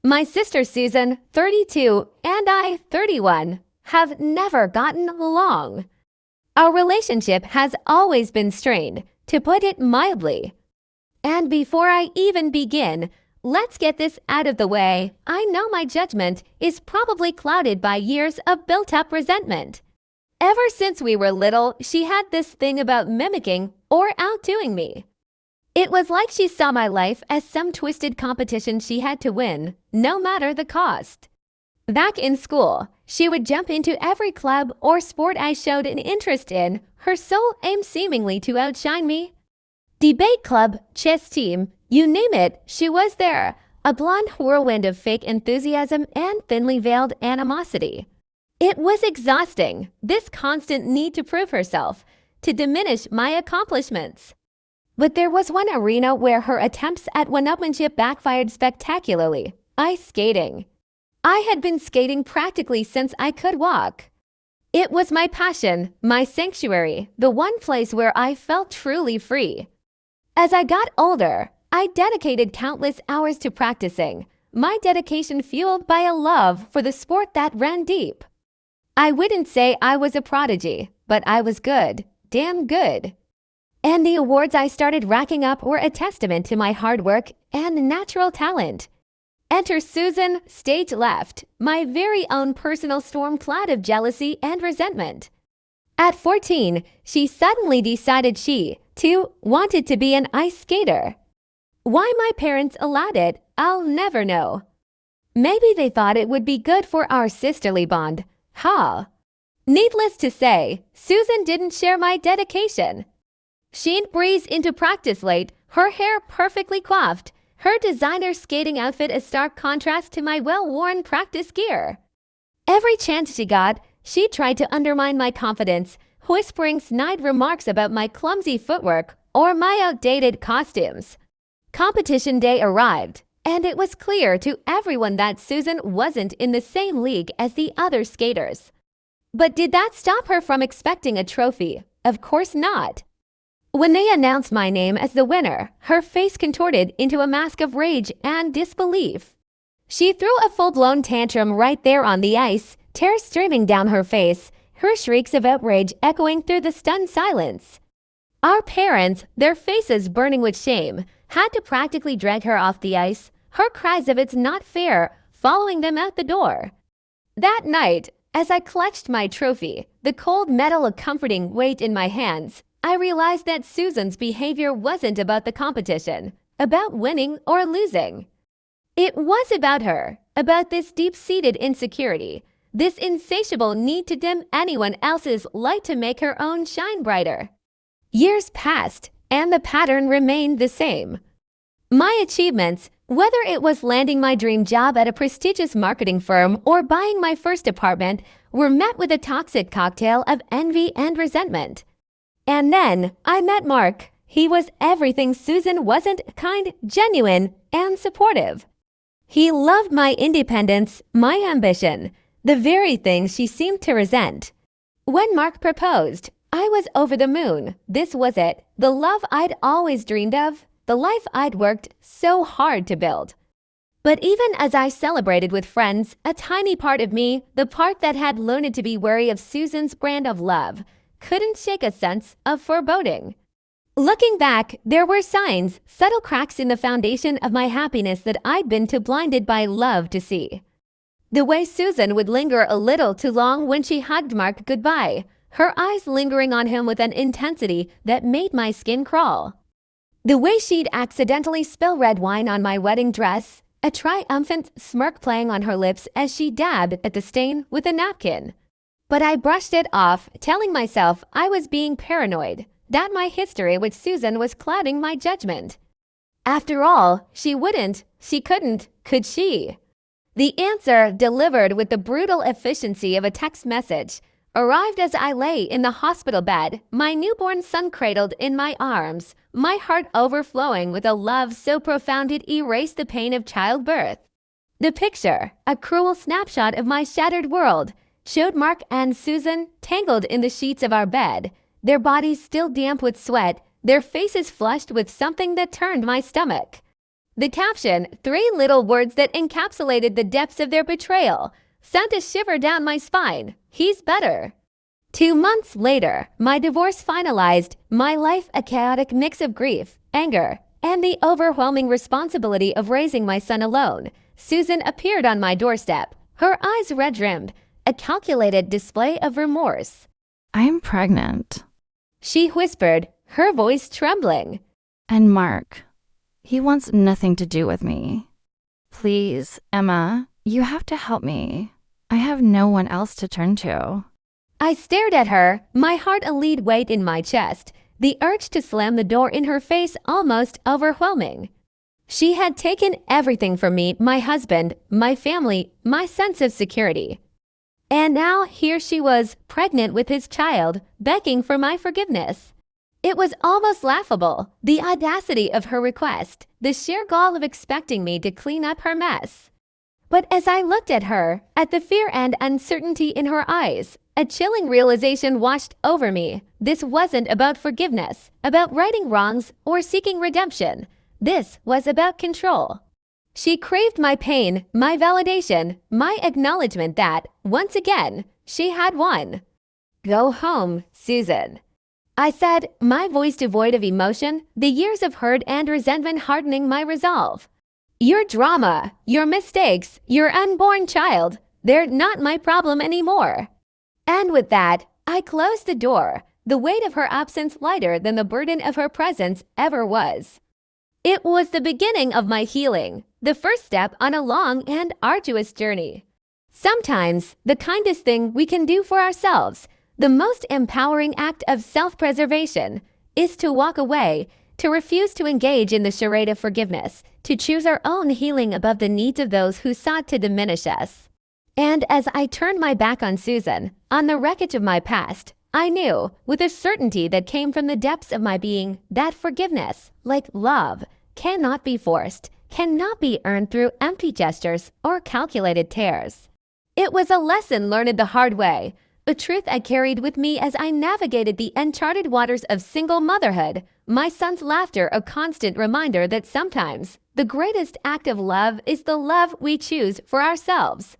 My sister Susan, 32, and I, 31, have never gotten along. Our relationship has always been strained, to put it mildly. And before I even begin, let's get this out of the way. I know my judgment is probably clouded by years of built-up resentment. Ever since we were little, she had this thing about mimicking or outdoing me. It was like she saw my life as some twisted competition she had to win, no matter the cost. Back in school, she would jump into every club or sport I showed an interest in, her sole aim seemingly to outshine me. Debate club, chess team, you name it, she was there, a blonde whirlwind of fake enthusiasm and thinly veiled animosity. It was exhausting, this constant need to prove herself, to diminish my accomplishments. But there was one arena where her attempts at one-upmanship backfired spectacularly: ice skating. I had been skating practically since I could walk. It was my passion, my sanctuary, the one place where I felt truly free. As I got older, I dedicated countless hours to practicing, my dedication fueled by a love for the sport that ran deep. I wouldn't say I was a prodigy, but I was good, damn good. And the awards I started racking up were a testament to my hard work and natural talent. Enter Susan, stage left, my very own personal storm cloud of jealousy and resentment. At 14, she suddenly decided she, too, wanted to be an ice skater. Why my parents allowed it, I'll never know. Maybe they thought it would be good for our sisterly bond. Ha! Needless to say, Susan didn't share my dedication. She'd breeze into practice late, her hair perfectly coiffed, her designer skating outfit a stark contrast to my well-worn practice gear. Every chance she got, she tried to undermine my confidence, whispering snide remarks about my clumsy footwork or my outdated costumes. Competition day arrived, and it was clear to everyone that Susan wasn't in the same league as the other skaters. But did that stop her from expecting a trophy? Of course not. When they announced my name as the winner, her face contorted into a mask of rage and disbelief. She threw a full-blown tantrum right there on the ice, tears streaming down her face, her shrieks of outrage echoing through the stunned silence. Our parents, their faces burning with shame, had to practically drag her off the ice, her cries of "it's not fair" following them out the door. That night, as I clutched my trophy, the cold metal a comforting weight in my hands, I realized that Susan's behavior wasn't about the competition, about winning or losing. It was about her, about this deep-seated insecurity, this insatiable need to dim anyone else's light to make her own shine brighter. Years passed, and the pattern remained the same. My achievements, whether it was landing my dream job at a prestigious marketing firm or buying my first apartment, were met with a toxic cocktail of envy and resentment. And then I met Mark. He was everything Susan wasn't: kind, genuine, and supportive. He loved my independence, my ambition, the very things she seemed to resent. When Mark proposed, I was over the moon. This was it, the love I'd always dreamed of, the life I'd worked so hard to build. But even as I celebrated with friends, a tiny part of me, the part that had learned to be wary of Susan's brand of love, couldn't shake a sense of foreboding. Looking back, there were signs, subtle cracks in the foundation of my happiness that I'd been too blinded by love to see. The way Susan would linger a little too long when she hugged Mark goodbye, her eyes lingering on him with an intensity that made my skin crawl. The way she'd accidentally spill red wine on my wedding dress, a triumphant smirk playing on her lips as she dabbed at the stain with a napkin. But I brushed it off, telling myself I was being paranoid, that my history with Susan was clouding my judgment. After all, she couldn't, could she? The answer, delivered with the brutal efficiency of a text message, arrived as I lay in the hospital bed, my newborn son cradled in my arms, my heart overflowing with a love so profound it erased the pain of childbirth. The picture, a cruel snapshot of my shattered world, showed Mark and Susan tangled in the sheets of our bed, their bodies still damp with sweat, their faces flushed with something that turned my stomach. The caption, 3 little words that encapsulated the depths of their betrayal, sent a shiver down my spine. He's better. 2 months later, my divorce finalized, my life a chaotic mix of grief, anger, and the overwhelming responsibility of raising my son alone. Susan appeared on my doorstep, her eyes red-rimmed, a calculated display of remorse. I'm pregnant. She whispered, her voice trembling. And Mark, he wants nothing to do with me. Please, Emma, you have to help me. I have no one else to turn to. I stared at her, my heart a lead weight in my chest, the urge to slam the door in her face almost overwhelming. She had taken everything from me, my husband, my family, my sense of security. And now here she was, pregnant with his child, begging for my forgiveness. It was almost laughable, the audacity of her request, the sheer gall of expecting me to clean up her mess. But as I looked at her, at the fear and uncertainty in her eyes, a chilling realization washed over me. This wasn't about forgiveness, about righting wrongs, or seeking redemption. This was about control. She craved my pain, my validation, my acknowledgement that, once again, she had won. Go home, Susan. I said, my voice devoid of emotion, the years of hurt and resentment hardening my resolve. Your drama, your mistakes, your unborn child, they're not my problem anymore. And with that, I closed the door, the weight of her absence lighter than the burden of her presence ever was. It was the beginning of my healing, the first step on a long and arduous journey. Sometimes, the kindest thing we can do for ourselves, the most empowering act of self-preservation, is to walk away, to refuse to engage in the charade of forgiveness, to choose our own healing above the needs of those who sought to diminish us. And as I turned my back on Susan, on the wreckage of my past, I knew, with a certainty that came from the depths of my being, that forgiveness, like love, cannot be forced, cannot be earned through empty gestures or calculated tears. It was a lesson learned the hard way, a truth I carried with me as I navigated the uncharted waters of single motherhood, my son's laughter a constant reminder that sometimes the greatest act of love is the love we choose for ourselves.